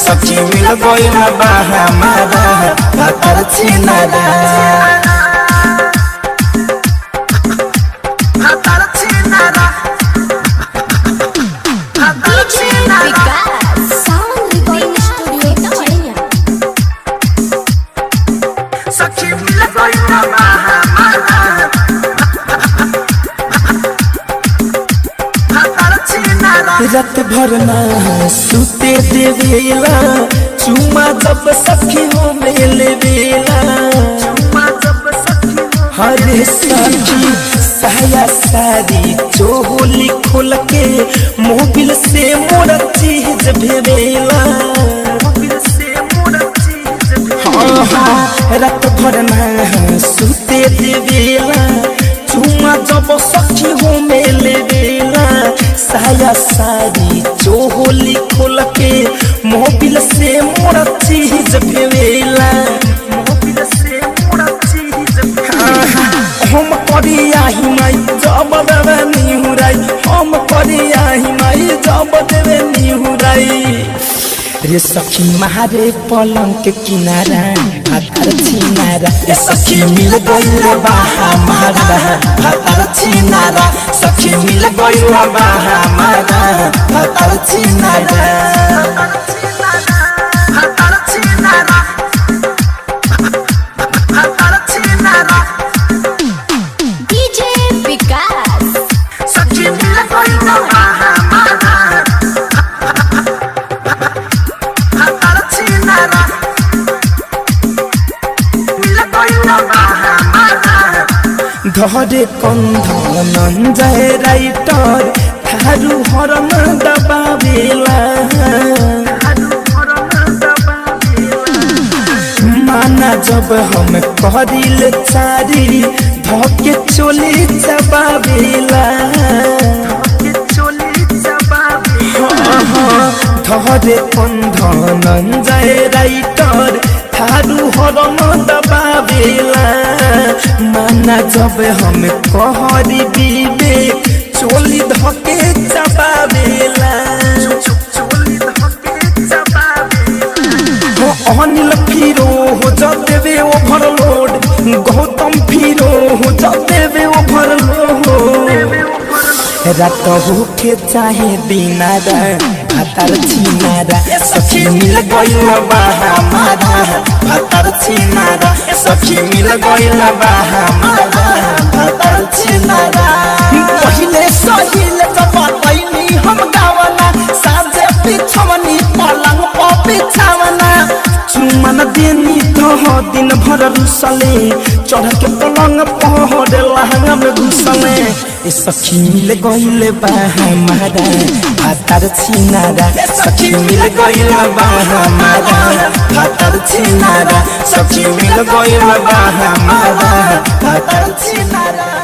सखी मिल गइल बा हमारा भातार छिनारा रात भर ना सुते देवेला चुमा जब सखी हो मेले बेला हरे सखी साया सारी चोली खोल के मोबिल से मोर चीज भेवेला रात भर ना सुते देवेला चुमा जब सखी हो मेले बेला साया सारी चोली खोल के मोबिल से मोर चीज भेवेला हम करिया ही माई जब देवे निहुराई हम करिया ही माई जब देवे निहुराई रे सखी मारे पलंग के किनारा भातार छिनारा रे सखी मिल गइल बा हमारा भातार छिनारा सखी मिल गइल बा हमारा भातार छिनारा डीजे विकास सखी मिल गइल बा हमारा भातार छिनारा मिल गइल बा हमारा धरे कंधन जय राइटर थारू हरन दबावेला माना जब हम करिल चारी धके चोली चबावेला धरे कंधन जय राइटर थारू हरन दबावेला माना जब हम कहरी विवेक चोली धके चबावेला अनिल फिरो हो जदेवे ओभरलोड गौतम फिरो हो जदेवे ओभरलोड रात होके चाहे दिनारा भातार छिनारा सखी मिल गइल बा हमारा भातार छिनारा सखी मिल गइल बा हमारा भातार छिनारा पहिले सहिल जब तैनी हम गावना साजे पिछवनी पलंग प पिछावना चुमन देनी तो दिन भर रुसले चढ़ के पलंग पहरे लहंगा में घुसले ए सखी मिल गइल बा हमारा भातार छिनारा सखी मिल गइल बा हमारा भातार छिनारा सखी मिल गइल बा हमारा भातार छिनारा।